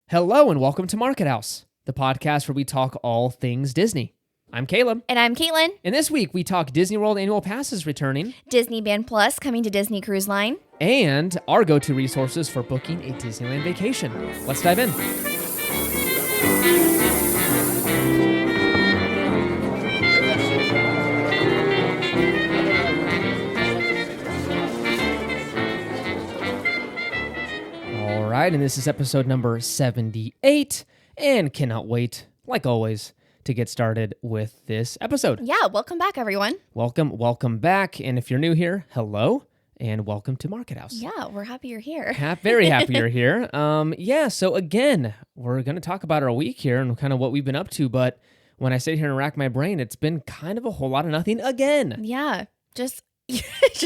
Hello and welcome to Market House, the podcast where we talk all things Disney. I'm Caleb. And I'm Caitlin. And this week we talk Disney World annual passes returning, Disney Band Plus coming to Disney Cruise Line, and our go-to resources for booking a Disneyland vacation. Let's dive in. All right, and this is episode number 78, and cannot wait, like always, to get started with this episode. Yeah, welcome back, everyone. Welcome back. And if you're new here, hello, and welcome to Market House. Yeah, we're happy you're here. Very happy you're here. So again, we're going to talk about our week here and kind of what we've been up to. But when I sit here and rack my brain, it's been kind of a whole lot of nothing again. Yeah, just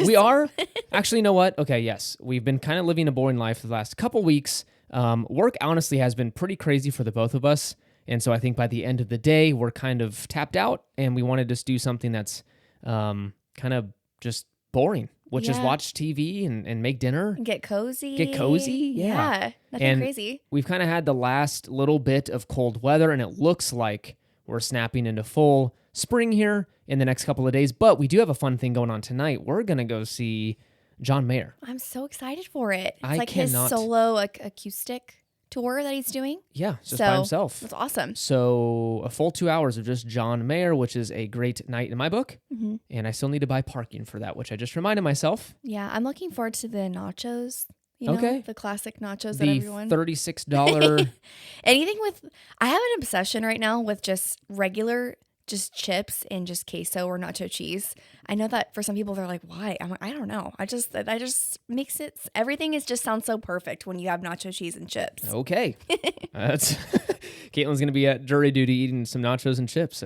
We are? Actually, you know what? Okay, yes. We've been kind of living a boring life the last couple weeks. Work honestly has been pretty crazy for the both of us. And so I think by the end of the day, we're kind of tapped out and we want to just do something that's kind of just boring, which is watch TV and make dinner. Get cozy. Yeah. Nothing crazy. We've kind of had the last little bit of cold weather and it looks like we're snapping into full spring here in the next couple of days. But we do have a fun thing going on tonight. We're going to go see John Mayer. I'm so excited for it. It's I like cannot- his solo acoustic tour that he's doing. Yeah, just by himself. That's awesome. So a full 2 hours of just John Mayer, which is a great night in my book. Mm-hmm. And I still need to buy parking for that, which I just reminded myself. Yeah, I'm looking forward to the nachos. Okay. The classic nachos that The everyone... $36. Anything with... I have an obsession right now with just regular... just chips and just queso or nacho cheese. I know that for some people they're like, why? I'm like, I don't know. I just makes it, everything is just sounds so perfect when you have nacho cheese and chips. Okay. That's Caitlin's going to be at jury duty eating some nachos and chips.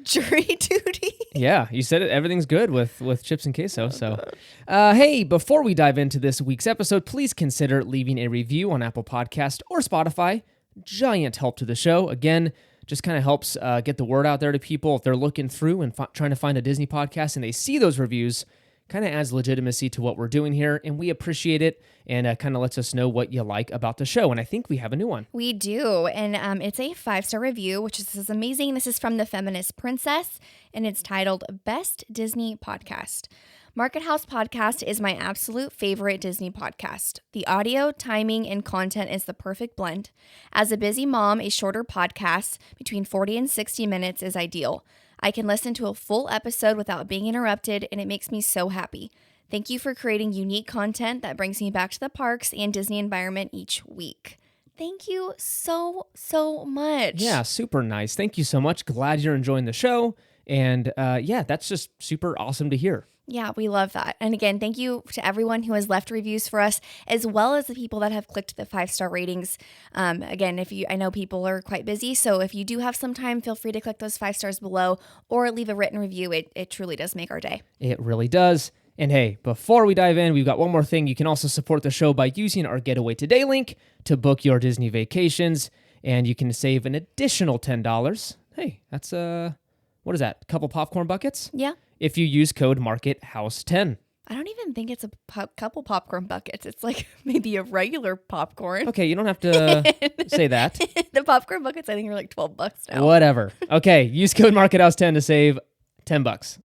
Jury duty? Yeah, you said it. Everything's good with chips and queso. So, hey, before we dive into this week's episode, please consider leaving a review on Apple Podcast or Spotify. Giant help to the show. Again, just kind of helps get the word out there to people. If they're looking through and trying to find a Disney podcast and they see those reviews, kind of adds legitimacy to what we're doing here, and we appreciate it, and kind of lets us know what you like about the show, and I think we have a new one. We do, and it's a 5-star review, which is amazing. This is from the Feminist Princess, and it's titled Best Disney Podcast. Market House Podcast is my absolute favorite Disney podcast. The audio, timing, and content is the perfect blend. As a busy mom, a shorter podcast between 40 and 60 minutes is ideal. I can listen to a full episode without being interrupted, and it makes me so happy. Thank you for creating unique content that brings me back to the parks and Disney environment each week. Thank you so much. Yeah, super nice. Thank you so much. Glad you're enjoying the show, and that's just super awesome to hear. Yeah, we love that. And again, thank you to everyone who has left reviews for us, as well as the people that have clicked the 5-star ratings. Again, I know people are quite busy, so if you do have some time, feel free to click those 5 stars below or leave a written review. It truly does make our day. It really does. And hey, before we dive in, we've got one more thing. You can also support the show by using our Getaway Today link to book your Disney vacations, and you can save an additional $10. Hey, that's what is that? A couple popcorn buckets? Yeah. If you use code MARKETHOUSE10. I don't even think it's a couple popcorn buckets. It's like maybe a regular popcorn. Okay, you don't have to say that. The popcorn buckets, I think, are like $12 now. Whatever. Okay, use code MARKETHOUSE10 to save $10.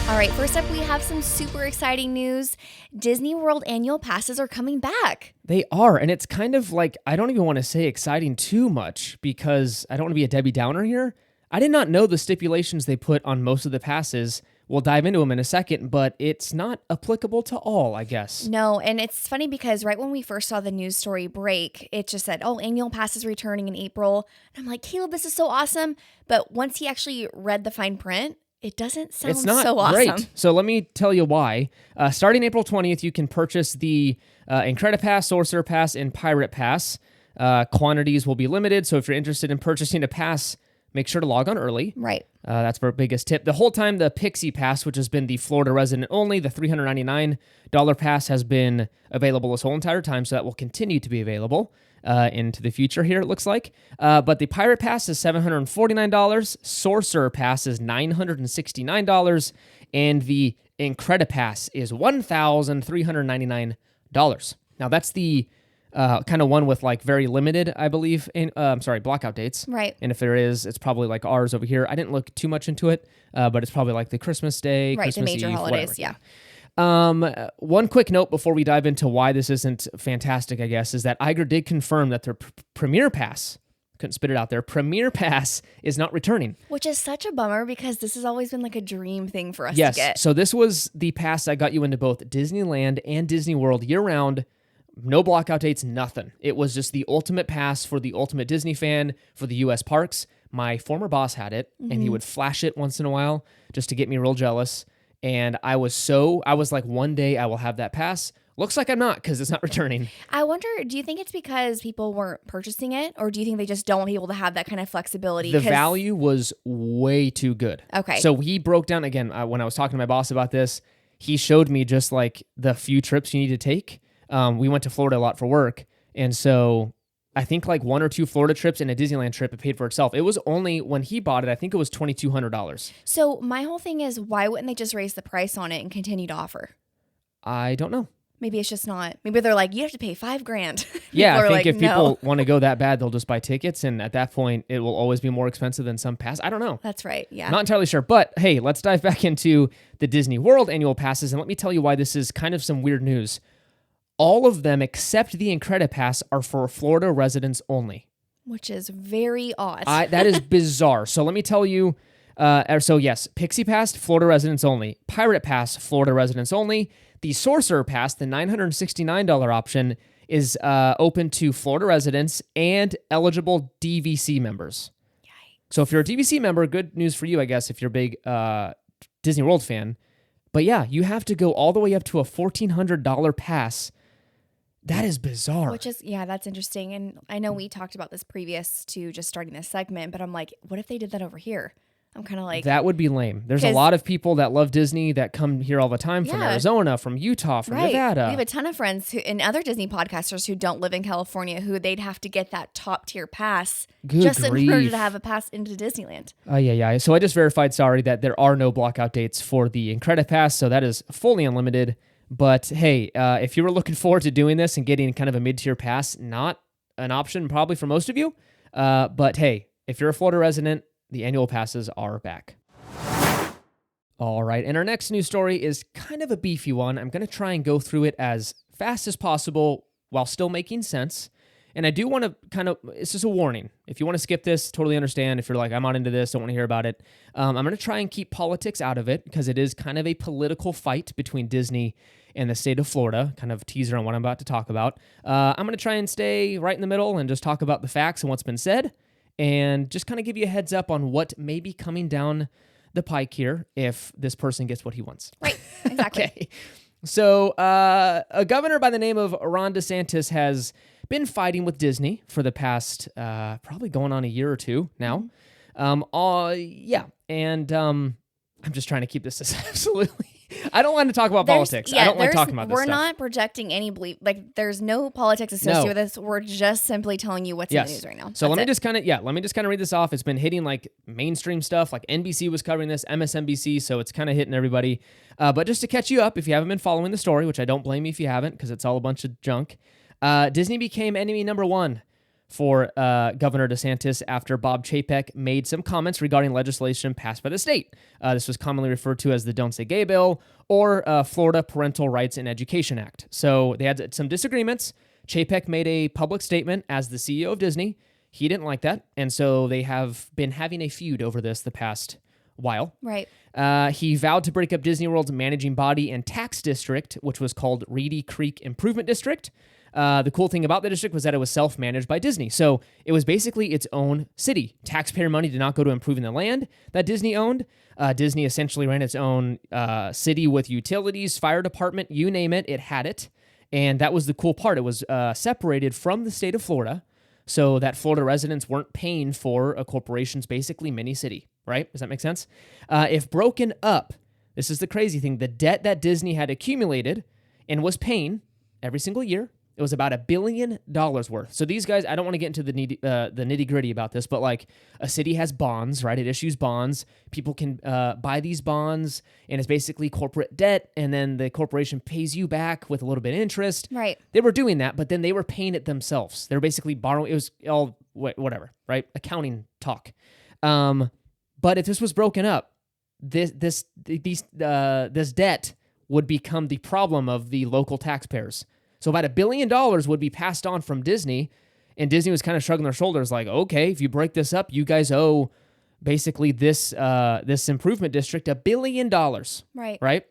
All right, first up, we have some super exciting news. Disney World annual passes are coming back. They are, and it's kind of like, I don't even want to say exciting too much because I don't want to be a Debbie Downer here. I did not know the stipulations they put on most of the passes. We'll dive into them in a second, but it's not applicable to all, I guess. No, and it's funny because right when we first saw the news story break, it just said, annual passes returning in April. And I'm like, Caleb, this is so awesome. But once he actually read the fine print, it doesn't sound it's not so awesome. Great. So let me tell you why. Starting April 20th, you can purchase the Incredipass, Sorcerer Pass, and Pirate Pass. Quantities will be limited, so if you're interested in purchasing a pass, make sure to log on early. Right. That's our biggest tip. The whole time, the Pixie Pass, which has been the Florida resident only, the $399 pass has been available this whole entire time, so that will continue to be available into the future here, it looks like. But the Pirate Pass is $749. Sorcerer Pass is $969. and the Incredipass is $1,399. Now that's the kind of one with like very limited, I believe, blockout dates. Right. And if there is, it's probably like ours over here. I didn't look too much into it, but it's probably like the Christmas Day, Right, Christmas the major Eve, holidays, whatever. yeah. One quick note before we dive into why this isn't fantastic, I guess, is that Iger did confirm that their Premier Pass, couldn't spit it out there, Premier Pass is not returning. Which is such a bummer because this has always been like a dream thing for us Yes, to get. so this was the pass that got you into both Disneyland and Disney World year-round. No blockout dates, nothing. It was just the ultimate pass for the ultimate Disney fan for the U.S. parks. My former boss had it, and he would flash it once in a while just to get me real jealous. And I was like, one day I will have that pass. Looks like I'm not because it's not returning. I wonder, do you think it's because people weren't purchasing it, or do you think they just don't want people to have that kind of flexibility? The value was way too good. Okay. So he broke down, again, when I was talking to my boss about this, he showed me just like the few trips you need to take. We went to Florida a lot for work. And so I think like 1 or 2 Florida trips and a Disneyland trip, it paid for itself. It was only, when he bought it, I think it was $2,200. So my whole thing is, why wouldn't they just raise the price on it and continue to offer? I don't know. Maybe it's just not. Maybe they're like, you have to pay $5,000. Yeah, I think like, if no. people want to go that bad, they'll just buy tickets. And at that point, it will always be more expensive than some pass. I don't know. That's right. Yeah. Not entirely sure. But hey, let's dive back into the Disney World annual passes. And let me tell you why this is kind of some weird news. All of them except the Incredipass are for Florida residents only. Which is very odd. That is bizarre. So let me tell you. So yes, Pixie Pass, Florida residents only. Pirate Pass, Florida residents only. The Sorcerer Pass, the $969 option, is open to Florida residents and eligible DVC members. Yikes. So if you're a DVC member, good news for you, I guess, if you're a big Disney World fan. But yeah, you have to go all the way up to a $1,400 pass. That is bizarre. Which is, yeah, that's interesting. And I know we talked about this previous to just starting this segment, but I'm like, what if they did that over here? I'm kind of like... That would be lame. There's a lot of people that love Disney that come here all the time from Arizona, from Utah, from Nevada. We have a ton of friends and other Disney podcasters who don't live in California who they'd have to get that top tier pass in order to have a pass into Disneyland. Yeah. So I just verified, that there are no blockout dates for the Incredipass, so that is fully unlimited. But hey, if you were looking forward to doing this and getting kind of a mid-tier pass, not an option probably for most of you. But hey, if you're a Florida resident, the annual passes are back. All right, and our next news story is kind of a beefy one. I'm going to try and go through it as fast as possible while still making sense. And I do want to it's just a warning. If you want to skip this, totally understand. If you're like, I'm not into this, don't want to hear about it. I'm going to try and keep politics out of it because it is kind of a political fight between Disney and the state of Florida, kind of teaser on what I'm about to talk about. I'm going to try and stay right in the middle and just talk about the facts and what's been said and just kind of give you a heads up on what may be coming down the pike here if this person gets what he wants. Right, exactly. Okay. So a governor by the name of Ron DeSantis has been fighting with Disney for the past probably going on a year or two now. And I'm just trying to keep this as absolutely... I don't want to talk about politics. I don't like talking about this We're stuff. not projecting any belief. Like, there's no politics associated with this. We're just simply telling you what's in the news right now. So let me just kind of read this off. It's been hitting like mainstream stuff. Like NBC was covering this, MSNBC, so it's kind of hitting everybody. But just to catch you up, if you haven't been following the story, which I don't blame you if you haven't, because it's all a bunch of junk, Disney became enemy number one for Governor DeSantis after Bob Chapek made some comments regarding legislation passed by the state. This was commonly referred to as the Don't Say Gay Bill or Florida Parental Rights and Education Act. So they had some disagreements. Chapek made a public statement as the CEO of Disney. He didn't like that, and so they have been having a feud over this the past while. Right. He vowed to break up Disney World's managing body and tax district, which was called Reedy Creek Improvement District. The cool thing about the district was that it was self-managed by Disney. So it was basically its own city. Taxpayer money did not go to improving the land that Disney owned. Disney essentially ran its own city with utilities, fire department, you name it, it had it. And that was the cool part. It was separated from the state of Florida so that Florida residents weren't paying for a corporation's basically mini city, right? Does that make sense? If broken up, this is the crazy thing, the debt that Disney had accumulated and was paying every single year It was about $1 billion worth. So these guys, I don't want to get into the nitty gritty about this, but like a city has bonds, right? It issues bonds. People can buy these bonds, and it's basically corporate debt. And then the corporation pays you back with a little bit of interest. Right. They were doing that, but then they were paying it themselves. They were basically borrowing. It was all whatever, right? Accounting talk. But if this was broken up, this debt would become the problem of the local taxpayers. So about $1 billion would be passed on from Disney, and Disney was kind of shrugging their shoulders like, okay, if you break this up, you guys owe basically this improvement district $1 billion. Right. Right?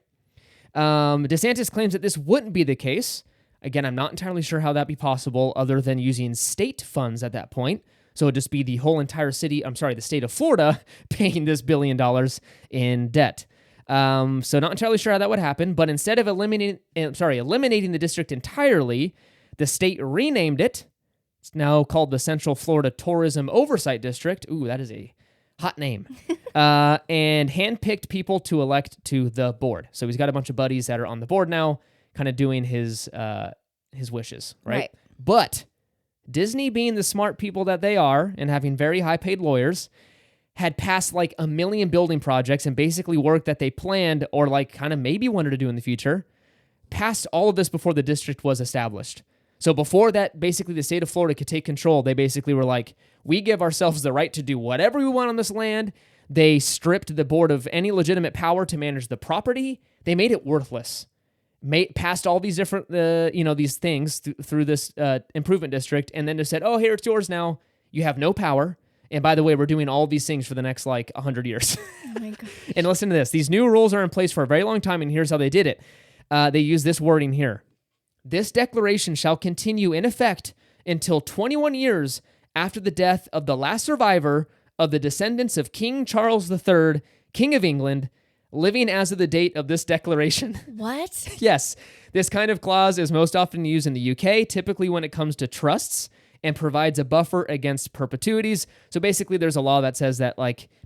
DeSantis claims that this wouldn't be the case. Again, I'm not entirely sure how that'd be possible other than using state funds at that point. So it'd just be the whole entire the state of Florida paying this $1 billion in debt. So not entirely sure how that would happen, but instead of eliminating the district entirely, the state renamed it. It's now called the Central Florida Tourism Oversight District. Ooh, that is a hot name. And handpicked people to elect to the board. So he's got a bunch of buddies that are on the board now, kind of doing his wishes, right? But Disney, being the smart people that they are and having very high-paid lawyers, had passed like 1 million building projects and basically work that they planned or like kind of maybe wanted to do in the future, passed all of this before the district was established. So before that, basically the state of Florida could take control, they basically were like, we give ourselves the right to do whatever we want on this land. They stripped the board of any legitimate power to manage the property. They made it worthless. Passed all these different, these things through this improvement district, and then just said, oh, here, it's yours now. You have no power. And by the way, we're doing all these things for the next 100 years. Oh my gosh. And listen to this. These new rules are in place for a very long time, and here's how they did it. They use this wording here. This declaration shall continue in effect until 21 years after the death of the last survivor of the descendants of King Charles III, King of England, living as of the date of this declaration. What? Yes. This kind of clause is most often used in the UK, typically when it comes to trusts, and provides a buffer against perpetuities. So basically, there's a law that says that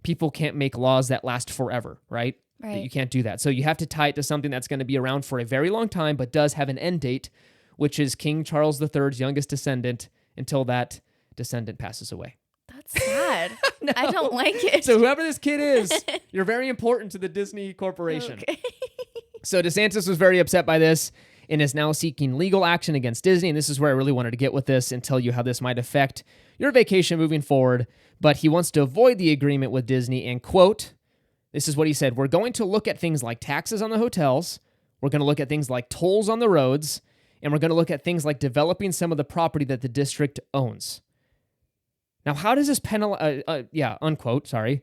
people can't make laws that last forever, right? Right. That you can't do that. So you have to tie it to something that's going to be around for a very long time, but does have an end date, which is King Charles III's youngest descendant, until that descendant passes away. That's sad. No. I don't like it. So whoever this kid is, you're very important to the Disney Corporation. Okay. So DeSantis was very upset by this and is now seeking legal action against Disney. And this is where I really wanted to get with this and tell you how this might affect your vacation moving forward. But he wants to avoid the agreement with Disney and, quote, this is what he said, we're going to look at things like taxes on the hotels, we're going to look at things like tolls on the roads, and we're going to look at things like developing some of the property that the district owns. Now, how does this unquote, sorry.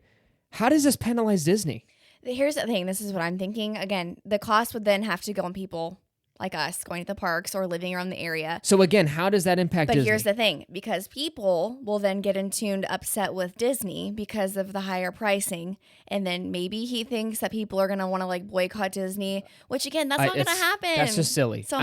How does this penalize Disney? Here's the thing. This is what I'm thinking. Again, the cost would then have to go on people like us going to the parks or living around the area. So again, how does that impact Disney? But here's the thing, because people will then get in tuned upset with Disney because of the higher pricing. And then maybe he thinks that people are going to want to boycott Disney, which again, that's not going to happen. That's just silly. So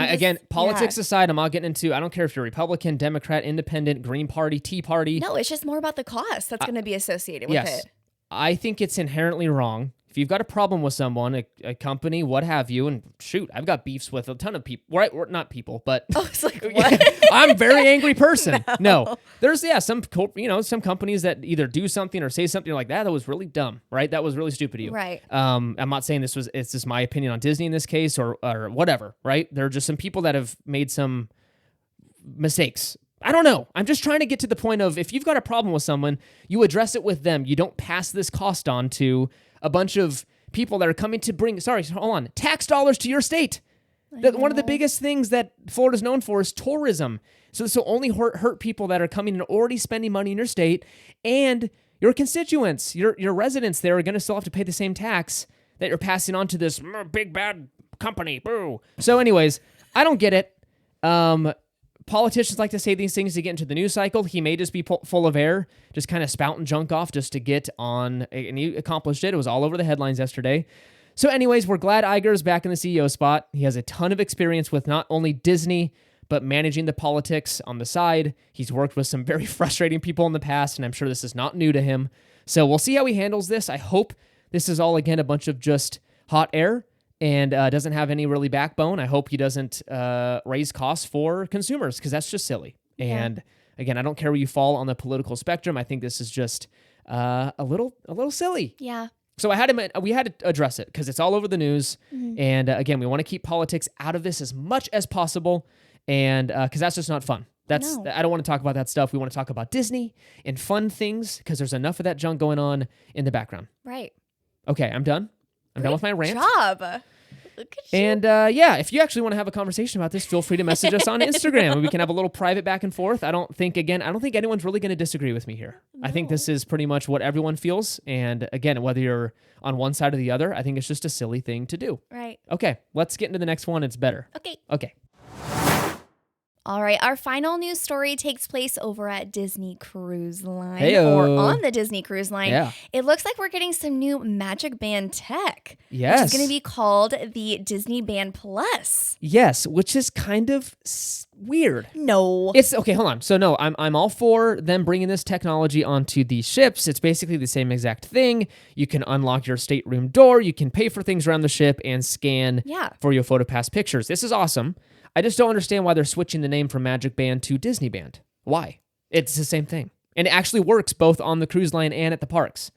politics aside, I'm not getting into, I don't care if you're Republican, Democrat, Independent, Green Party, Tea Party. No, it's just more about the cost that's going to be associated with it. I think it's inherently wrong. If you've got a problem with someone, a company, what have you, and shoot, I've got beefs with a ton of people, right? Or not people, but I was like, what? I'm a very angry person. No. There's some companies that either do something or say something like that was really dumb, right? That was really stupid of you. Right. I'm not saying it's just my opinion on Disney in this case or whatever, right? There are just some people that have made some mistakes. I don't know. I'm just trying to get to the point of, if you've got a problem with someone, you address it with them. You don't pass this cost on to a bunch of people that are coming to bring, tax dollars to your state. One of the biggest things that Florida's known for is tourism. So this will only hurt people that are coming and already spending money in your state, and your constituents, your residents there are going to still have to pay the same tax that you're passing on to this big bad company. Boo. So anyways, I don't get it. Politicians like to say these things to get into the news cycle. He may just be full of air, just kind of spouting junk off just to get on, and he accomplished it. It was all over the headlines yesterday. So anyways, we're glad Iger's back in the CEO spot. He has a ton of experience with not only Disney, but managing the politics on the side. He's worked with some very frustrating people in the past, and I'm sure this is not new to him. So we'll see how he handles this. I hope this is all, again, a bunch of just hot air, and doesn't have any really backbone. I hope he doesn't raise costs for consumers, because that's just silly. Yeah. And again, I don't care where you fall on the political spectrum. I think this is just a little silly. Yeah. So we had to address it because it's all over the news. And again, we want to keep politics out of this as much as possible, and because that's just not fun. I don't want to talk about that stuff. We want to talk about Disney and fun things, because there's enough of that junk going on in the background. Right. Okay, I'm done. I'm done with my rant. Good job. Look at you. And if you actually want to have a conversation about this, feel free to message us on Instagram, and we can have a little private back and forth. I don't think anyone's really going to disagree with me here. No. I think this is pretty much what everyone feels. And again, whether you're on one side or the other, I think it's just a silly thing to do. Right. Okay, let's get into the next one. It's better. Okay. All right, our final news story takes place over at Disney Cruise Line, Heyo. or on the Disney Cruise Line. Yeah. It looks like we're getting some new Magic Band tech. Yes. Which is going to be called the Disney Band Plus. Yes, which is kind of weird. No. It's okay, hold on. So no, I'm all for them bringing this technology onto the ships. It's basically the same exact thing. You can unlock your stateroom door, you can pay for things around the ship, and scan for your PhotoPass pictures. This is awesome. I just don't understand why they're switching the name from Magic Band to Disney Band. Why? It's the same thing. And it actually works both on the cruise line and at the parks.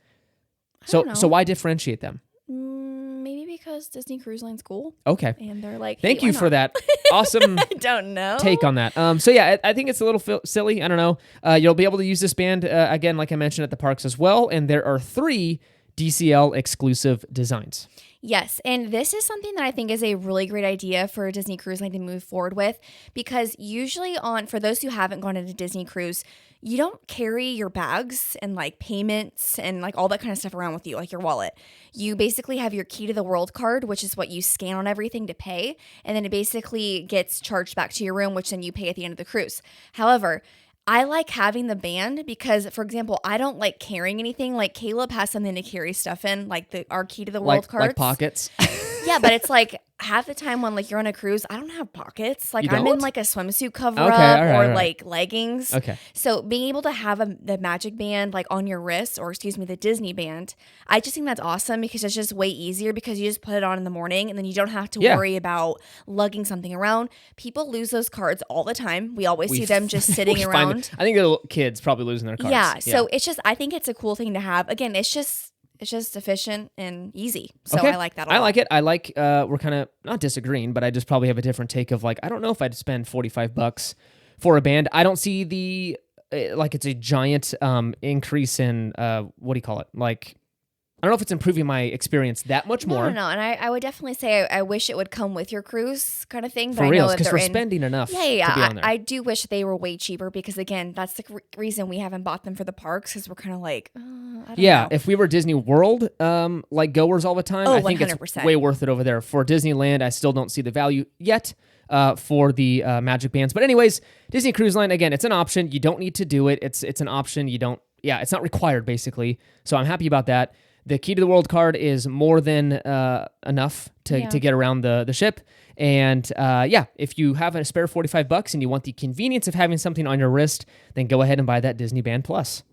So why differentiate them? Maybe because Disney Cruise Line's cool. Okay. And they're like, Thank you for that awesome I don't know. take on that. So yeah, I think it's a little silly. I don't know. You'll be able to use this band, again, like I mentioned, at the parks as well. And there are 3 DCL exclusive designs. Yes, and this is something that I think is a really great idea for Disney Cruise Line to move forward with, because usually for those who haven't gone on a Disney cruise, you don't carry your bags and like payments and like all that kind of stuff around with you, like your wallet. You basically have your key to the world card, which is what you scan on everything to pay, and then it basically gets charged back to your room, which then you pay at the end of the cruise. However, I like having the band because, for example, I don't like carrying anything. Like Caleb has something to carry stuff in, like our key to the world cards. Like pockets? Yeah, but it's like half the time when like you're on a cruise, I don't have pockets. Like I'm in like a swimsuit cover up or like leggings. Okay. So being able to have the Magic Band like on your wrist, or excuse me, the Disney Band, I just think that's awesome because it's just way easier because you just put it on in the morning and then you don't have to worry about lugging something around. People lose those cards all the time. We always see them just sitting around. I think the kids probably losing their cards. Yeah. So it's just, I think it's a cool thing to have. Again, it's just efficient and easy. So I like that a lot. I like it. I like, we're kind of not disagreeing, but I just probably have a different take of like, I don't know if I'd spend $45 for a band. I don't see the, like it's a giant increase in, what do you call it? Like, I don't know if it's improving my experience that much more. No. And I would definitely say I wish it would come with your cruise kind of thing. But For I real, know that because they're we're spending enough to be on there. I do wish they were way cheaper because, again, that's the reason we haven't bought them for the parks because we're kind of like, I don't know. If we were Disney World, like goers all the time, I think 100%. It's way worth it over there. For Disneyland, I still don't see the value yet for the Magic Bands. But anyways, Disney Cruise Line, again, it's an option. You don't need to do it. It's an option. It's not required, basically. So I'm happy about that. The key to the world card is more than enough to get around the ship. And if you have a spare $45 and you want the convenience of having something on your wrist, then go ahead and buy that Disney Band Plus.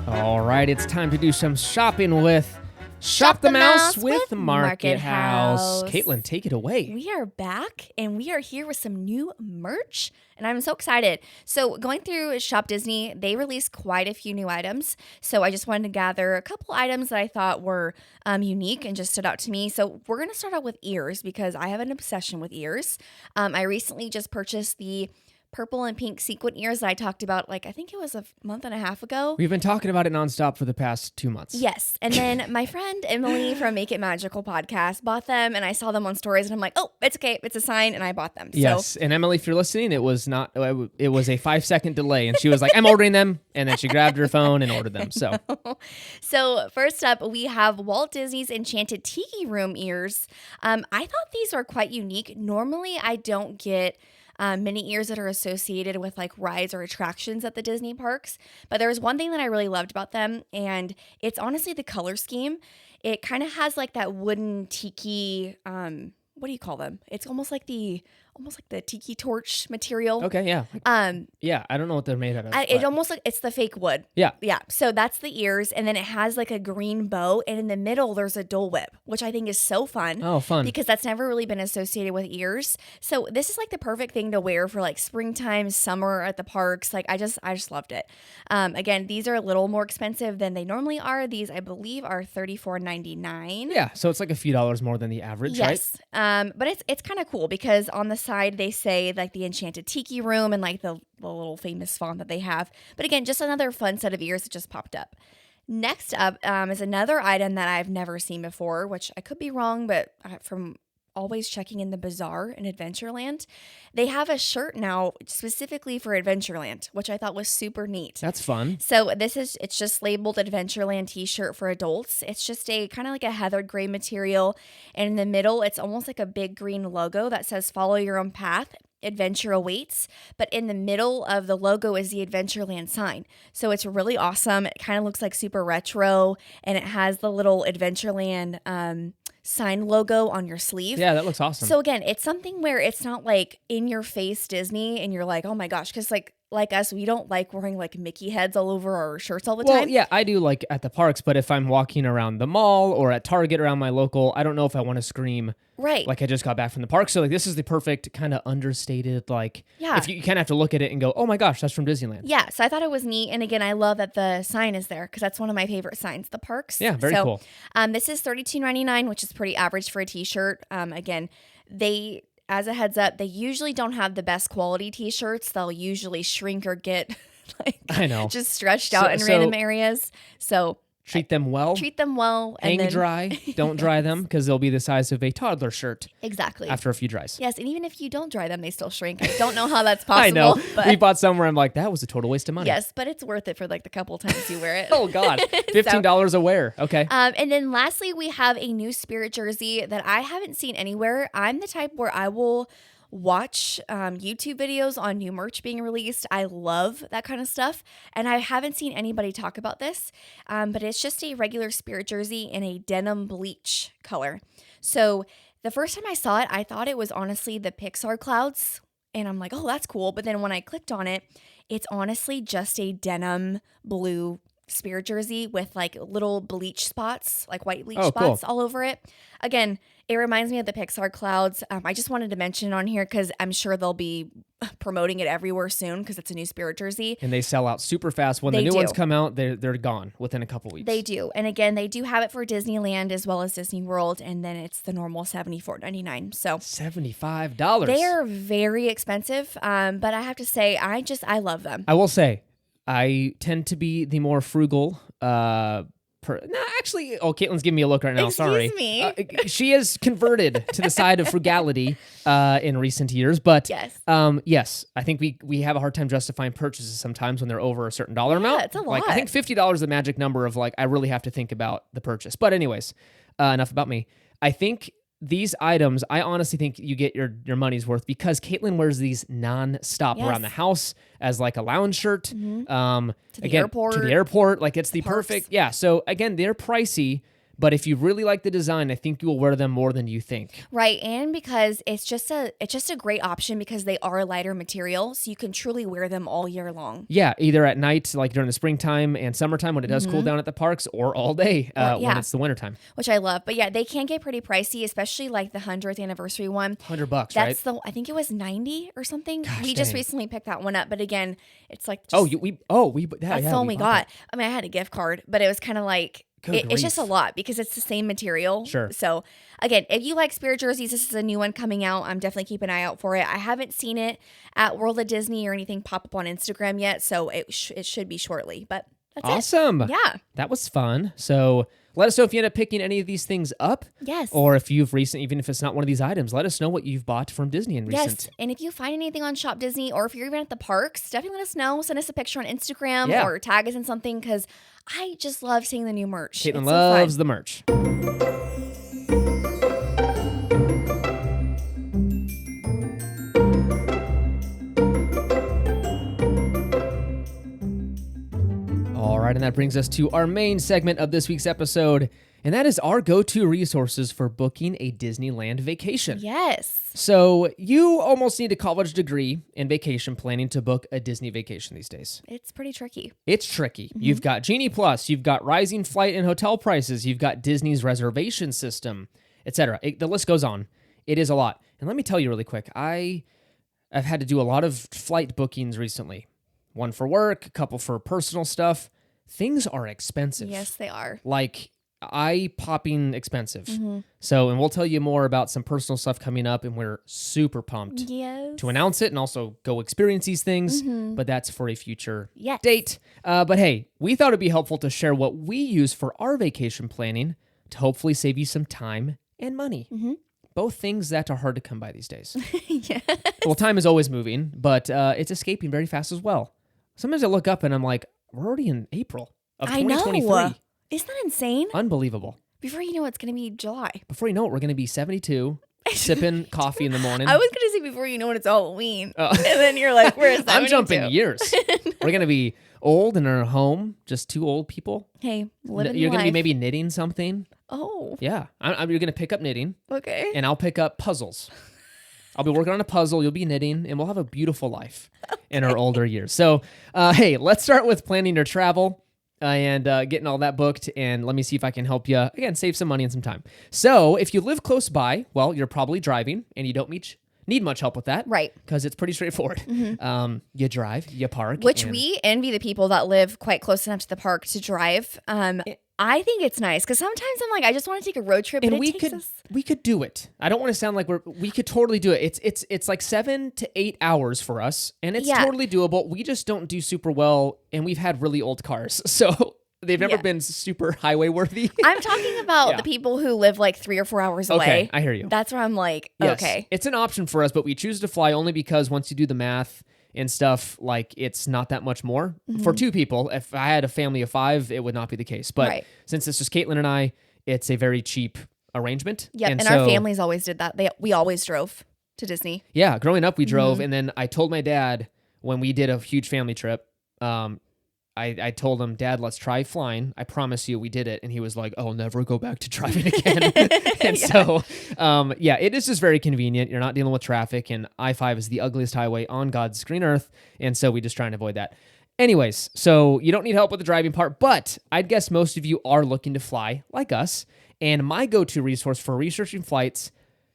All right, it's time to do some shopping with Shop the Mouse with Market House. Caitlin, take it away. We are back and we are here with some new merch and I'm so excited. So going through Shop Disney, they released quite a few new items. So I just wanted to gather a couple items that I thought were unique and just stood out to me. So we're going to start out with ears because I have an obsession with ears. I recently just purchased the purple and pink sequin ears that I talked about, like, I think it was a month and a half ago. We've been talking about it nonstop for the past 2 months. Yes. And then my friend Emily from Make It Magical podcast bought them and I saw them on stories and I'm like, oh, it's okay. It's a sign. And I bought them. Yes. So, and Emily, if you're listening, it was a 5-second delay and she was like, I'm ordering them. And then she grabbed her phone and ordered them. So first up, we have Walt Disney's Enchanted Tiki Room ears. I thought these are quite unique. Normally, I don't get mini ears that are associated with like rides or attractions at the Disney parks. But there was one thing that I really loved about them, and it's honestly the color scheme. It kind of has like that wooden tiki, what do you call them? It's almost like the almost like the tiki torch material. Okay, yeah. Yeah, I don't know what they're made out of. It almost like it's the fake wood. Yeah. Yeah. So that's the ears. And then it has like a green bow. And in the middle, there's a Dole Whip, which I think is so fun. Oh, fun. Because that's never really been associated with ears. So this is like the perfect thing to wear for like springtime, summer at the parks. Like I just loved it. Again, these are a little more expensive than they normally are. These, I believe, are $34.99. Yeah. So it's like a few dollars more than the average, right? Yes. But it's kind of cool because on the side they say like the Enchanted Tiki Room and like the little famous font that they have. But again, just another fun set of ears that just popped up. Next up is another item that I've never seen before, which I could be wrong, but from always checking in the bazaar in Adventureland, they have a shirt now specifically for Adventureland, which I thought was super neat. That's fun. So it's just labeled Adventureland t-shirt for adults. It's just a kind of like a heathered gray material. And in the middle, it's almost like a big green logo that says follow your own path. Adventure awaits, but in the middle of the logo is the Adventureland sign. So it's really awesome. It kind of looks like super retro, and it has the little Adventureland sign logo on your sleeve. Yeah, that looks awesome. So again, it's something where it's not like in your face Disney and you're like, oh my gosh, because like us, we don't like wearing like Mickey heads all over our shirts all the time. Well, yeah, I do like at the parks, but if I'm walking around the mall or at Target around my local, I don't know if I want to scream right. like I just got back from the park. So like this is the perfect kind of understated, like Yeah. if you kind of have to look at it and go, oh my gosh, that's from Disneyland. Yeah, so I thought it was neat. And again, I love that the sign is there because that's one of my favorite signs, the parks. Yeah, very cool. This is $32.99, which is pretty average for a t-shirt. Again, as a heads up, they usually don't have the best quality t-shirts. They'll usually shrink or get like I know. just stretched out in random areas. So treat them well. Treat them well. Hang dry. Don't dry them because they'll be the size of a toddler shirt. Exactly. After a few dries. Yes, and even if you don't dry them, they still shrink. I don't know how that's possible. I know. But we bought some where I'm like, that was a total waste of money. yes, but it's worth it for like the couple times you wear it. Oh God, $15 a wear. Okay. And then lastly, we have a new Spirit jersey that I haven't seen anywhere. I'm the type where I will watch YouTube videos on new merch being released. I love that kind of stuff. And I haven't seen anybody talk about this, but it's just a regular Spirit jersey in a denim bleach color. So the first time I saw it, I thought it was honestly the Pixar clouds. And I'm like, oh, that's cool. But then when I clicked on it, it's honestly just a denim blue Spirit jersey with like little bleach spots, like white bleach spots all over it. Again, it reminds me of the Pixar clouds. I just wanted to mention it on here because I'm sure they'll be promoting it everywhere soon because it's a new Spirit jersey. And they sell out super fast. When the new ones come out, they're gone within a couple weeks. They do. And again, they do have it for Disneyland as well as Disney World. And then it's the normal $74.99. So $75. They are very expensive. But I have to say, I love them. I will say, I tend to be the more frugal Caitlin's giving me a look right now. Excuse me. She is converted to the side of frugality in recent years. But yes, I think we have a hard time justifying purchases sometimes when they're over a certain dollar amount. It's a lot. Like I think $50 is the magic number of like I really have to think about the purchase. But anyways, enough about me. I think these items, I honestly think you get your money's worth because Caitlin wears these non-stop around the house as like a lounge shirt. To the airport. Like it's the perfect. Yeah. So again, they're pricey, but if you really like the design, I think you will wear them more than you think. Right. And because it's just a great option because they are a lighter material. So you can truly wear them all year long. Yeah. Either at night, like during the springtime and summertime when it does cool down at the parks, or all day when it's the wintertime. Which I love. But yeah, they can get pretty pricey, especially like the 100th anniversary one. $100, That's right? I think it was 90 or something. We just recently picked that one up. But again, it's like that's the one we got. I mean, I had a gift card, but it was kind of like, it's just a lot because it's the same material. Sure. So again, if you like Spirit jerseys, this is a new one coming out. I'm definitely keeping an eye out for it. I haven't seen it at World of Disney or anything pop up on Instagram yet, so it should be shortly. But that's awesome. It. Yeah. That was fun. So let us know if you end up picking any of these things up. Yes. Or if you've even if it's not one of these items, let us know what you've bought from Disney in recent. Yes. And if you find anything on Shop Disney or if you're even at the parks, definitely let us know. Send us a picture on Instagram or tag us in something because I just love seeing the new merch. Caitlin loves the merch. All right, and that brings us to our main segment of this week's episode. and that is our go-to resources for booking a Disneyland vacation. Yes. So you almost need a college degree in vacation planning to book a Disney vacation these days. It's pretty tricky. It's tricky. You've got Genie Plus, you've got rising flight and hotel prices, you've got Disney's reservation system, etc. The list goes on. It is a lot. And let me tell you really quick, I've had to do a lot of flight bookings recently. One for work, a couple for personal stuff. Things are expensive. Yes, they are. Like eye-popping expensive. So, and we'll tell you more about some personal stuff coming up, and we're super pumped to announce it and also go experience these things, but that's for a future date. But hey, we thought it'd be helpful to share what we use for our vacation planning to hopefully save you some time and money. Both things that are hard to come by these days. Yes. Well, time is always moving, but it's escaping very fast as well. Sometimes I look up and I'm like, we're already in April of 2023. I know. Isn't that insane? Unbelievable. Before you know it's going to be July. Before you know it, we're going to be 72, sipping coffee in the morning. I was going to say before you know it, it's Halloween. And then you're like, where's that? I'm jumping years. We're going to be old in our home, just two old people. Hey, living You're going to be life. maybe knitting something. Oh. Yeah. You're going to pick up knitting. Okay. And I'll pick up puzzles. I'll be working on a puzzle. You'll be knitting, and we'll have a beautiful life in our older years. So, hey, let's start with planning your travel and getting all that booked. And let me see if I can help you, again, save some money and some time. So if you live close by, well, you're probably driving, and you don't need much help with that. Right. Because it's pretty straightforward. You drive, you park. Which we envy the people that live quite close enough to the park to drive. I think it's nice because sometimes I'm like, I just want to take a road trip, and but we could do it. I don't want to sound like we could totally do it. It's like 7 to 8 hours for us, and it's totally doable. We just don't do super well, and we've had really old cars, so they've never been super highway worthy. I'm talking about the people who live like 3 or 4 hours away. Okay, I hear you. That's where I'm like, yes, okay. It's an option for us, but we choose to fly only because once you do the math and stuff, like it's not that much more for two people. If I had a family of 5, it would not be the case. But since it's just Caitlin and I, it's a very cheap arrangement. Yep, and our families always did that. We always drove to Disney. Yeah, growing up we drove, and then I told my dad when we did a huge family trip, I told him, Dad, let's try flying. I promise you we did it. And he was like, I'll never go back to driving again. And so, it is just very convenient. You're not dealing with traffic, and I-5 is the ugliest highway on God's green earth. And so we just try and avoid that. Anyways, so you don't need help with the driving part, but I'd guess most of you are looking to fly like us. And my go-to resource for researching flights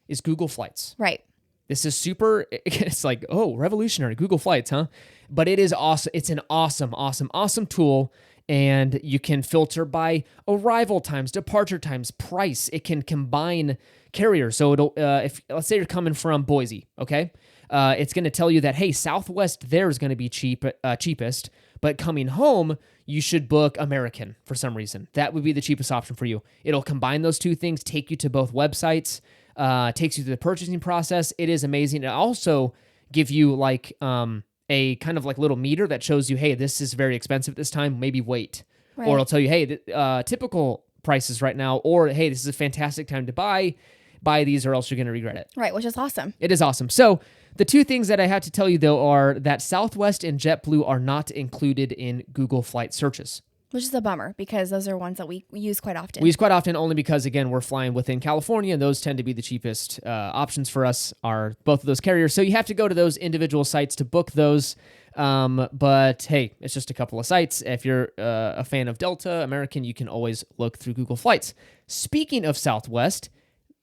is Google Flights. Right. This is super, it's like, oh, revolutionary, Google Flights, huh? But it is awesome. It's an awesome tool, and you can filter by arrival times, departure times, price. It can combine carriers. So it'll, if let's say you're coming from Boise, okay? It's going to tell you that, hey, Southwest there is going to be cheapest, but coming home, you should book American for some reason. That would be the cheapest option for you. It'll combine those two things, take you to both websites, takes you through the purchasing process. It is amazing. It also give you like a kind of like little meter that shows you, hey, this is very expensive this time, maybe wait. Right. Or it'll tell you, hey, typical prices right now, or hey, this is a fantastic time to buy these or else you're going to regret it. Right, which is awesome. It is awesome. So the two things that I had to tell you, though, are that Southwest and JetBlue are not included in Google Flight searches. Which is a bummer because those are ones that we use quite often. We use quite often only because, again, we're flying within California, and those tend to be the cheapest options for us are both of those carriers. So you have to go to those individual sites to book those. But hey, it's just a couple of sites. If you're a fan of Delta, American, you can always look through Google Flights. Speaking of Southwest,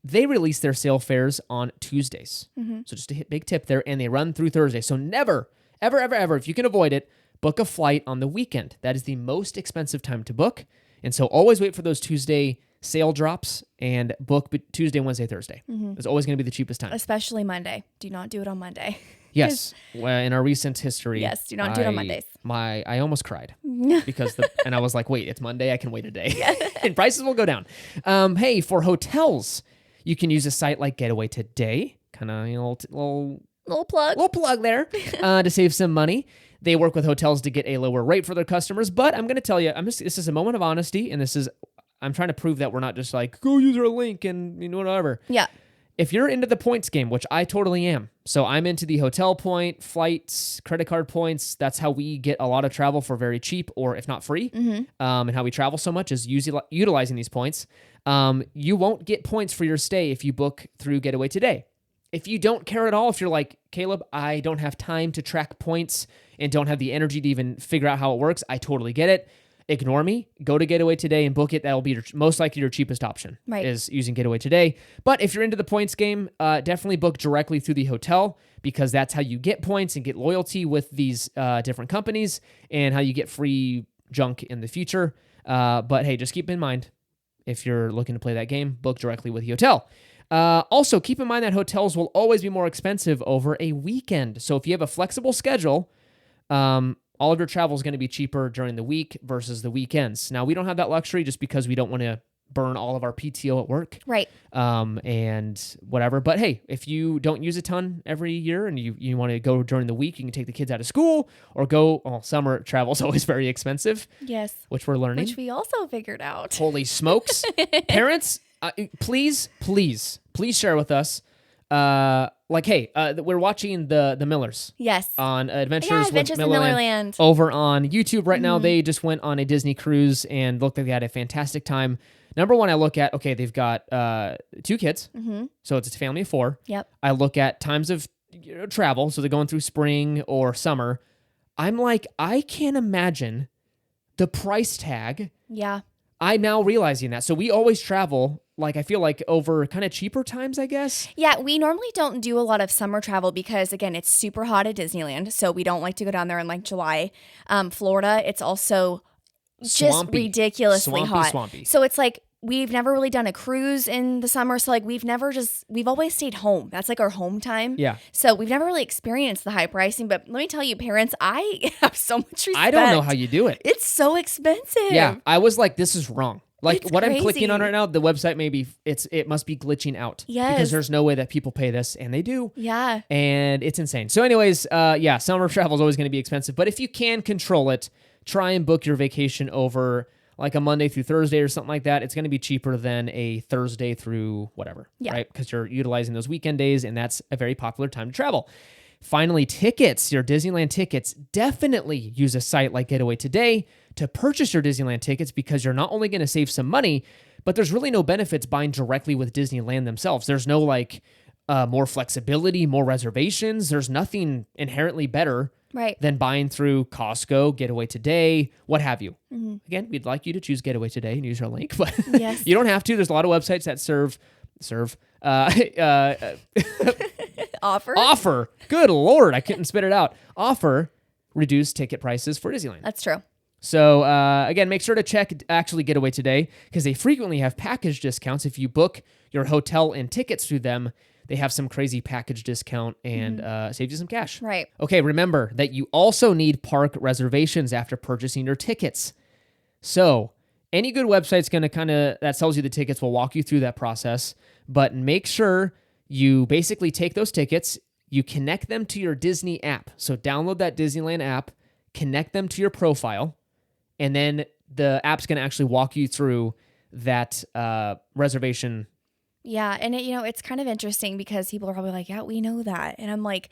they release their sale fares on Tuesdays. So just a big tip there, and they run through Thursday. So never, ever, if you can avoid it, book a flight on the weekend. That is the most expensive time to book. And so always wait for those Tuesday sale drops and book Tuesday, Wednesday, Thursday. It's always going to be the cheapest time. Especially Monday. Do not do it on Monday. Yes. Well, in our recent history. Yes, do not do it on Mondays. I almost cried because and I was like, wait, it's Monday. I can wait a day and prices will go down. Hey, for hotels, you can use a site like Getaway Today. Kind of, Little plug there to save some money. They work with hotels to get a lower rate for their customers, but I'm going to tell you, this is a moment of honesty, and I'm trying to prove that we're not just like, go use our link and whatever. Yeah. if you're into the points game, which I totally am, so I'm into the hotel point, flights, credit card points. That's how we get a lot of travel for very cheap, or if not free. And how we travel so much is utilizing these points. You won't get points for your stay if you book through Getaway Today. If you don't care at all, if you're like, Caleb, I don't have time to track points and don't have the energy to even figure out how it works, I totally get it. Ignore me. Go to Getaway Today and book it. That'll be most likely your cheapest option, is using Getaway Today. But if you're into the points game, definitely book directly through the hotel, because that's how you get points and get loyalty with these different companies, and how you get free junk in the future. But hey, just keep in mind, if you're looking to play that game, book directly with the hotel. Also, keep in mind that hotels will always be more expensive over a weekend. So if you have a flexible schedule, all of your travel is going to be cheaper during the week versus the weekends. Now, we don't have that luxury just because we don't want to burn all of our PTO at work. Right. And whatever. But hey, if you don't use a ton every year and you want to go during the week, you can take the kids out of school or go. Well, summer travel is always very expensive. Yes. Which we're learning. Which we also figured out. Holy smokes. Parents, please share with us. Hey, we're watching the Millers. Yes. On Adventures in Millerland. Over on YouTube right now. They just went on a Disney cruise and looked like they had a fantastic time. Number one, I look at, okay, they've got 2 kids, so it's a family of 4. Yep. I look at times of travel, so they're going through spring or summer. I'm like, I can't imagine the price tag. Yeah. I'm now realizing that. So we always travel, I feel like over kind of cheaper times, I guess. Yeah, we normally don't do a lot of summer travel because, again, it's super hot at Disneyland. So we don't like to go down there in July. Florida, it's also just ridiculously hot. Swampy. So it's we've never really done a cruise in the summer. So we've always stayed home. That's our home time. Yeah. So we've never really experienced the high pricing. But let me tell you, parents, I have so much respect. I don't know how you do it. It's so expensive. Yeah. I was like, this is wrong. It's what crazy. I'm clicking on right now, the website it must be glitching out. Yes. Because there's no way that people pay this, and they do. Yeah. And it's insane. So anyways, summer travel is always going to be expensive, but if you can control it, try and book your vacation over a Monday through Thursday or something like that. It's going to be cheaper than a Thursday through whatever, right? Because you're utilizing those weekend days, and that's a very popular time to travel. Finally, tickets, your Disneyland tickets, definitely use a site like Getaway Today to purchase your Disneyland tickets, because you're not only going to save some money, but there's really no benefits buying directly with Disneyland themselves. There's no more flexibility, more reservations. There's nothing inherently better than buying through Costco, Getaway Today, what have you. Mm-hmm. Again, we'd like you to choose Getaway Today and use our link, but you don't have to. There's a lot of websites that serve offer. Good Lord, I couldn't spit it out. Offer reduced ticket prices for Disneyland. That's true. So again, make sure to check actually Getaway Today, because they frequently have package discounts. If you book your hotel and tickets through them, they have some crazy package discount and save you some cash. Right. Okay, remember that you also need park reservations after purchasing your tickets. So any good website's going to that sells you the tickets will walk you through that process, but make sure you basically take those tickets, you connect them to your Disney app. So download that Disneyland app, connect them to your profile, and then the app's going to actually walk you through that reservation. Yeah, and it's kind of interesting because people are probably like, yeah, we know that. And I'm like,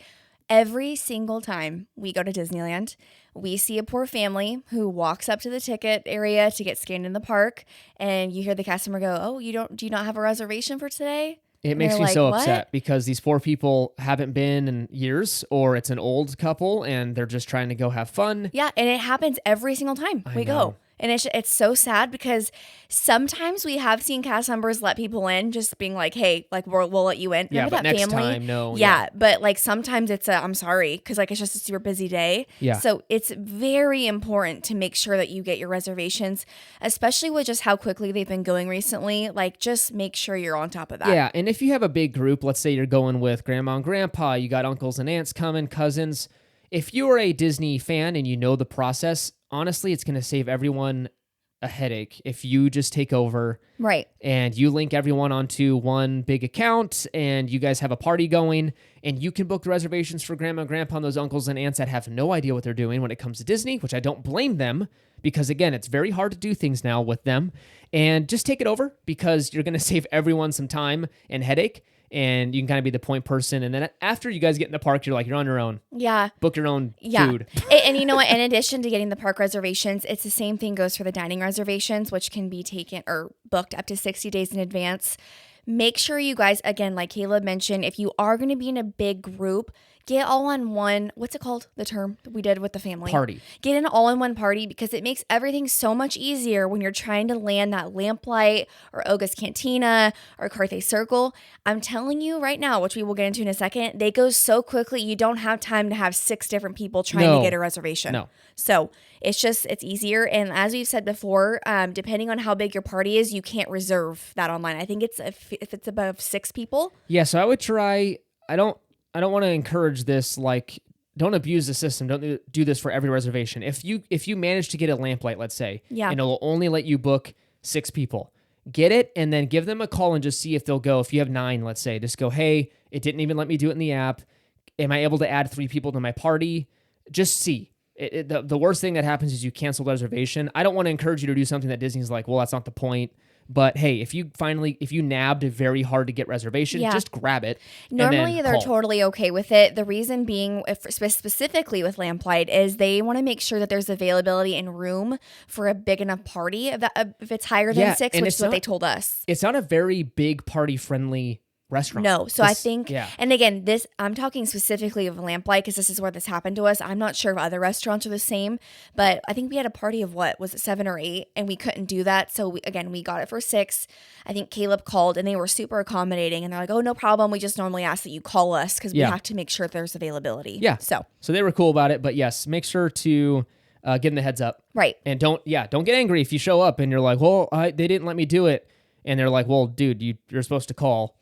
every single time we go to Disneyland, we see a poor family who walks up to the ticket area to get scanned in the park, and you hear the customer go, oh, do you not have a reservation for today? It makes me so upset because these poor people haven't been in years, or it's an old couple and they're just trying to go have fun. Yeah, and it happens every single time we go. And it's so sad because sometimes we have seen cast members let people in just being like, hey, we'll let you in. Remember but that next family? time, no. Yeah, but sometimes it's I'm sorry, because it's just a super busy day. Yeah. So it's very important to make sure that you get your reservations, especially with just how quickly they've been going recently. Just make sure you're on top of that. Yeah, and if you have a big group, let's say you're going with grandma and grandpa, you got uncles and aunts coming, cousins. If you're a Disney fan and you know the process, honestly, it's going to save everyone a headache if you just take over. Right. And you link everyone onto one big account and you guys have a party going and you can book the reservations for grandma and grandpa and those uncles and aunts that have no idea what they're doing when it comes to Disney, which I don't blame them because, again, it's very hard to do things now with them. And just take it over because you're going to save everyone some time and headache. and you can kind of be the point person. And then after you guys get in the park, you're on your own. Yeah. Book your own food. And you know what? In addition to getting the park reservations, it's the same thing goes for the dining reservations, which can be taken or booked up to 60 days in advance. Make sure you guys, again, like Caleb mentioned, if you are going to be in a big group, get all on one, what's it called? The term that we did with the family. Party. Get an all-in-one party because it makes everything so much easier when you're trying to land that Lamplight or Oga's Cantina or Carthay Circle. I'm telling you right now, which we will get into in a second, they go so quickly you don't have time to have 6 different people trying to get a reservation. No. So it's easier. And as we've said before, depending on how big your party is, you can't reserve that online. I think it's if it's above 6 people. Yeah, so I would try, I don't want to encourage this, like, don't abuse the system. Don't do this for every reservation. If you manage to get a Lamplight, let's say, and it'll only let you book 6 people, get it and then give them a call and just see if they'll go. If you have 9, let's say, just go, hey, it didn't even let me do it in the app. Am I able to add 3 people to my party? Just see. The worst thing that happens is you cancel the reservation. I don't want to encourage you to do something that Disney's like, well, that's not the point. But hey, if you nabbed a very hard to get reservation, just grab it. Normally, they're totally okay with it. The reason being, specifically with Lamplight, is they want to make sure that there's availability and room for a big enough party if it's higher than 6, which is what they told us. It's not a very big party friendly restaurant. No. So I think, and again, I'm talking specifically of Lamplight because this is where this happened to us. I'm not sure if other restaurants are the same, but I think we had a party of was it 7 or 8, and we couldn't do that. So we got it for 6. I think Caleb called and they were super accommodating and they're like, oh, no problem. We just normally ask that you call us because we have to make sure there's availability. Yeah. So they were cool about it, but yes, make sure to give them the heads up. Right. And don't get angry if you show up and you're like, well, they didn't let me do it. And they're like, well, dude, you're supposed to call.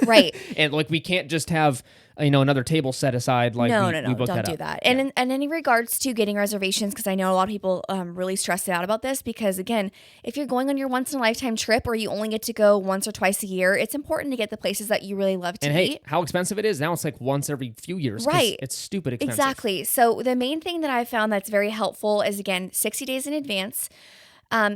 Right. And like, we can't just have, another table set aside. Like, no, we booked don't do that. And in regards to getting reservations, because I know a lot of people really stress out about this, because again, if you're going on your once in a lifetime trip or you only get to go once or twice a year, it's important to get the places that you really love to eat. Hey, how expensive it is now? It's like once every few years. Right. It's stupid expensive. Exactly. So the main thing that I found that's very helpful is, again, 60 days in advance.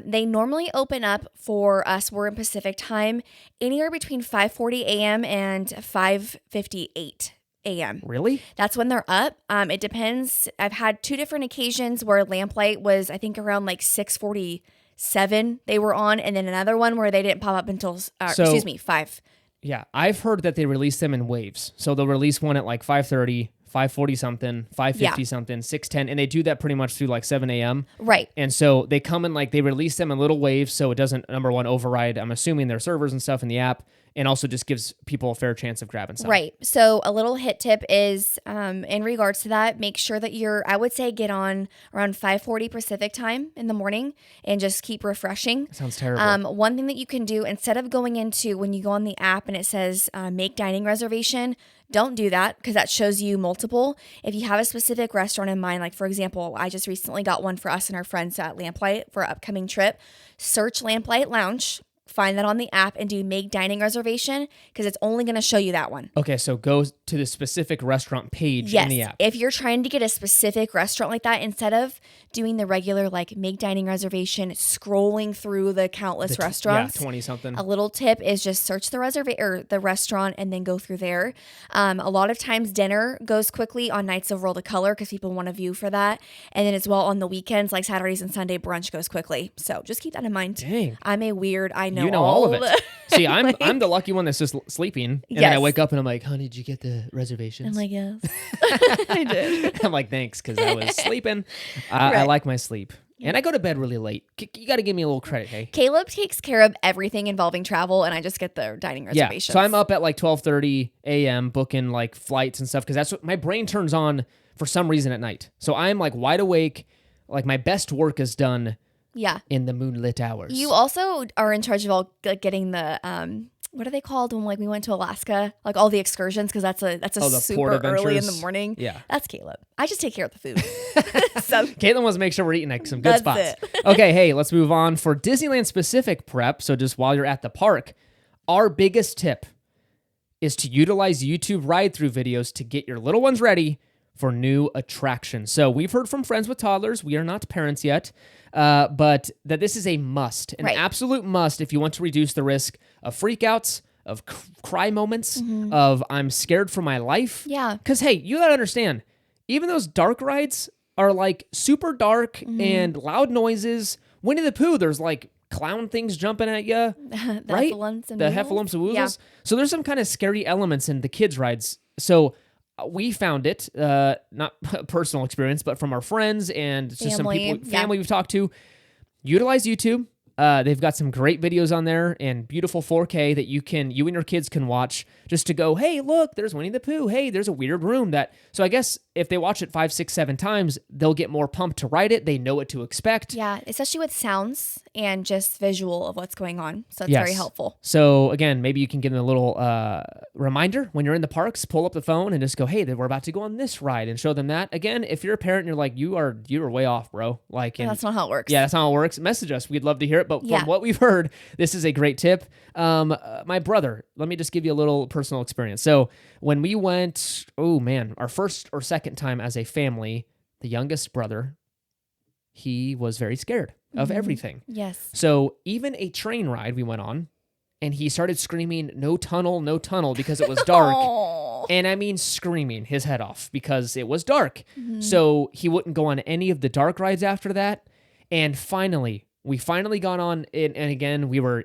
They normally open up for us, we're in Pacific time, anywhere between 5:40 a.m. and 5:58 a.m. Really? That's when they're up. It depends. I've had 2 different occasions where Lamplight was, I think, around like 6:47 they were on, and then another one where they didn't pop up until, 5. Yeah, I've heard that they release them in waves. So they'll release one at like 5:30, 5:40 something, 5:50 something, 6:10, and they do that pretty much through like 7 a.m. Right. And so they come in they release them in little waves so it doesn't, number one, override, I'm assuming, their servers and stuff in the app, and also just gives people a fair chance of grabbing some. Right. So a little hit tip is, in regards to that, make sure that I would say get on around 5:40 Pacific time in the morning and just keep refreshing. That sounds terrible. One thing that you can do, instead of going into, when you go on the app and it says make dining reservation, don't do that because that shows you multiple. If you have a specific restaurant in mind, like for example, I just recently got one for us and our friends at Lamplight for an upcoming trip. Search Lamplight Lounge, find that on the app and do make dining reservation because it's only going to show you that one. Okay, so go to the specific restaurant page in the app. If you're trying to get a specific restaurant like that, instead of doing the regular like make dining reservation, scrolling through the countless restaurants, 20 something. A little tip is just search the the restaurant and then go through there. A lot of times dinner goes quickly on nights of World of Color because people want to view for that, and then as well on the weekends like Saturdays and Sunday, brunch goes quickly. So just keep that in mind. Dang, I'm a weird. I know you know all of it. See, I'm the lucky one that's just sleeping, and then I wake up and I'm like, "Honey, did you get the reservations?" I'm like, yes, I did. I'm like, thanks, because I was sleeping. I like my sleep. And I go to bed really late. You got to give me a little credit, hey? Caleb takes care of everything involving travel, and I just get the dining reservations. Yeah, so I'm up at like 12:30 a.m. booking like flights and stuff because that's what my brain turns on for some reason at night. So I'm like wide awake. Like my best work is done in the moonlit hours. You also are in charge of all like getting the what are they called when like we went to Alaska, like all the excursions, because that's a super early in the morning. Yeah, that's Caleb. I just take care of the food. So Caitlin wants to make sure we're eating like some good spots. Okay, hey, let's move on for Disneyland specific prep. So just while you're at the park, our biggest tip is to utilize YouTube ride-through videos to get your little ones ready for new attractions. So we've heard from friends with toddlers. We are not parents yet, but that this is a must, an absolute must if you want to reduce the risk of freakouts, of cry moments, of I'm scared for my life. Yeah. Because, hey, you got to understand, even those dark rides are like super dark and loud noises. Winnie the Pooh, there's like clown things jumping at you, right? The heffalumps and woozles. Yeah. So there's some kind of scary elements in the kids' rides. So we found it, not personal experience, but from our friends and just some people, family we've talked to. Utilize YouTube. They've got some great videos on there and beautiful 4K that you and your kids can watch just to go, hey, look, there's Winnie the Pooh. Hey, there's a weird room so I guess if they watch it 5, 6, 7 times, they'll get more pumped to ride it. They know what to expect. Yeah, especially with sounds and just visual of what's going on. So it's very helpful. So again, maybe you can give them a little reminder when you're in the parks, pull up the phone and just go, hey, we're about to go on this ride and show them that. Again, if you're a parent and you're like, you are way off, bro. That's not how it works. Yeah, that's not how it works. Message us. We'd love to hear it. But from what we've heard, this is a great tip. My brother, let me just give you a little personal experience. So when we went, our first or second time as a family, the youngest brother, he was very scared of everything. Yes. So even a train ride we went on, and he started screaming, no tunnel, because it was dark. And I mean screaming his head off because it was dark. So he wouldn't go on any of the dark rides after that. And we finally got on, and again, we were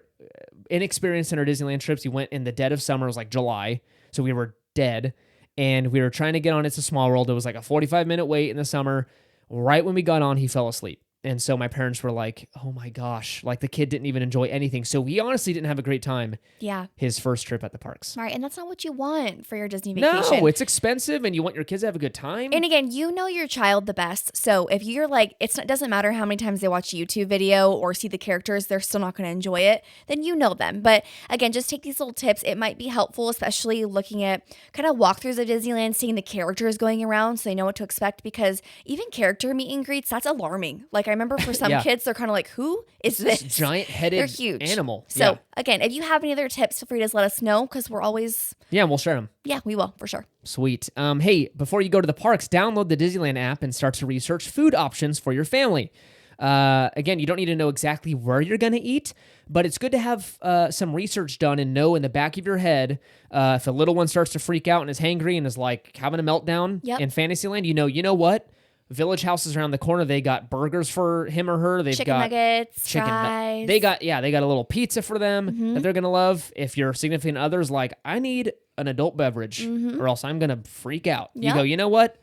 inexperienced in our Disneyland trips. We went in the dead of summer. It was like July. So we were dead. And we were trying to get on It's a Small World. It was like a 45-minute wait in the summer. Right when we got on, he fell asleep. And so my parents were like, oh my gosh, like the kid didn't even enjoy anything. So we honestly didn't have a great time. Yeah. His first trip at the parks. Right. And that's not what you want for your Disney vacation. No, it's expensive and you want your kids to have a good time. And again, you know your child the best. So if you're like, it doesn't matter how many times they watch a YouTube video or see the characters, they're still not going to enjoy it, then you know them. But again, just take these little tips. It might be helpful, especially looking at kind of walkthroughs of Disneyland, seeing the characters going around so they know what to expect, because even character meet and greets, that's alarming. Like I remember for some kids, they're kind of like, who is this? Giant-headed they're huge. Animal. So again, if you have any other tips, feel free to just let us know, because we're always... Yeah, we'll share them. Yeah, we will, for sure. Sweet. Hey, before you go to the parks, download the Disneyland app and start to research food options for your family. Again, you don't need to know exactly where you're going to eat, but it's good to have some research done and know in the back of your head, if a little one starts to freak out and is hangry and is like having a meltdown in Fantasyland, you know what? Village House is around the corner. They got burgers for him or her. They've chicken got nuggets, fries. They got a little pizza for them that they're going to love. If your significant other's like, I need an adult beverage or else I'm going to freak out. You go, you know what?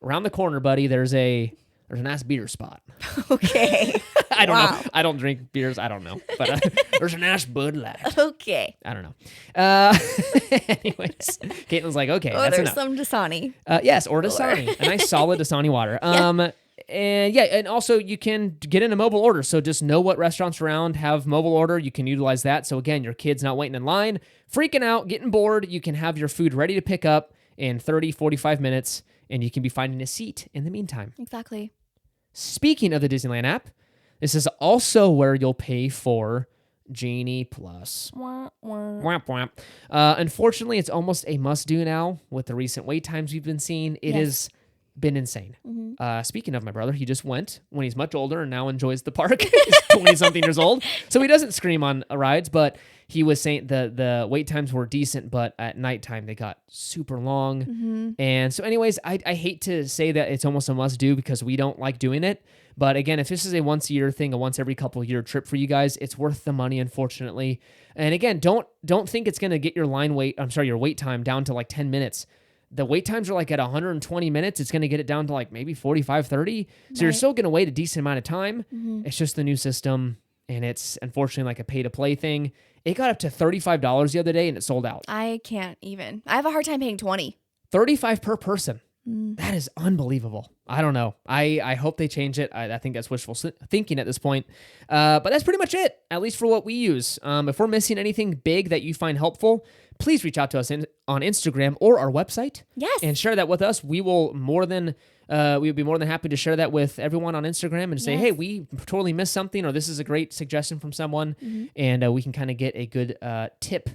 Around the corner, buddy, there's a nice beer spot. Okay. I don't know. I don't drink beers. I don't know. But there's a nice Bud Light. Okay. I don't know. Anyways, Caitlin's like, okay, that's there's enough. some Dasani. Yes, or Dasani. A nice solid Dasani water. And also you can get in a mobile order. So just know what restaurants around have mobile order. You can utilize that. So again, your kid's not waiting in line, freaking out, getting bored. You can have your food ready to pick up in 30, 45 minutes, and you can be finding a seat in the meantime. Exactly. Speaking of the Disneyland app, this is also where you'll pay for Genie Plus. Womp womp. Unfortunately, it's almost a must-do now with the recent wait times we've been seeing. It has been insane. Speaking of my brother, he just went when he's much older and now enjoys the park. He's 20-something years old, so he doesn't scream on rides, but he was saying the wait times were decent, but at nighttime they got super long. And so anyways, I hate to say that it's almost a must-do because we don't like doing it. But again, if this is a once-a-year thing, a once every couple year trip for you guys, it's worth the money, unfortunately. And again, don't think it's going to get your wait time down to like 10 minutes. The wait times are like at 120 minutes. It's going to get it down to like maybe 45, 30. So you're still going to wait a decent amount of time. It's just the new system, and it's unfortunately like a pay-to-play thing. It got up to $35 the other day, and it sold out. I can't even. I have a hard time paying $20. $35 per person. That is unbelievable. I don't know. I hope they change it. I think that's wishful thinking at this point. But that's pretty much it, at least for what we use. If we're missing anything big that you find helpful, please reach out to us on Instagram or our website. Yes. And share that with us. We would be more than happy to share that with everyone on Instagram and say, hey, we totally missed something, or this is a great suggestion from someone. And we can kind of get a good tip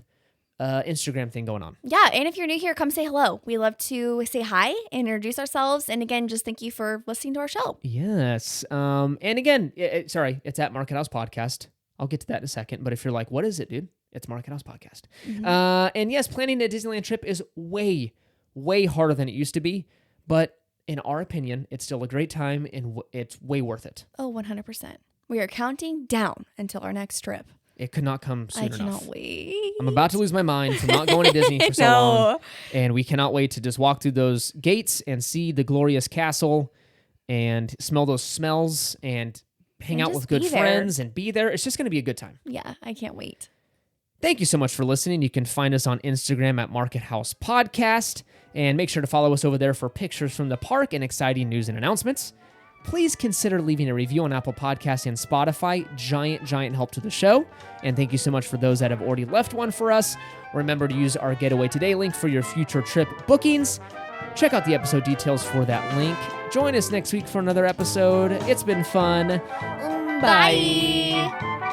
Instagram thing going on. Yeah, and if you're new here, come say hello. We love to say hi and introduce ourselves. And again, just thank you for listening to our show. Yes. And again, it's at Market House Podcast I'll get to that in a second. But if you're like, what is it, dude? It's Market House Podcast. And yes, planning a Disneyland trip is way, way harder than it used to be. But in our opinion, it's still a great time and it's way worth it. Oh, 100%. We are counting down until our next trip. It could not come soon enough. I cannot wait. I'm about to lose my mind from not going to Disney for so long. And we cannot wait to just walk through those gates and see the glorious castle and smell those smells and hang out with good friends and be there. It's just going to be a good time. Yeah, I can't wait. Thank you so much for listening. You can find us on Instagram at Market House Podcast. And make sure to follow us over there for pictures from the park and exciting news and announcements. Please consider leaving a review on Apple Podcasts and Spotify. Giant help to the show. And thank you so much for those that have already left one for us. Remember to use our Getaway Today link for your future trip bookings. Check out the episode details for that link. Join us next week for another episode. It's been fun. Bye.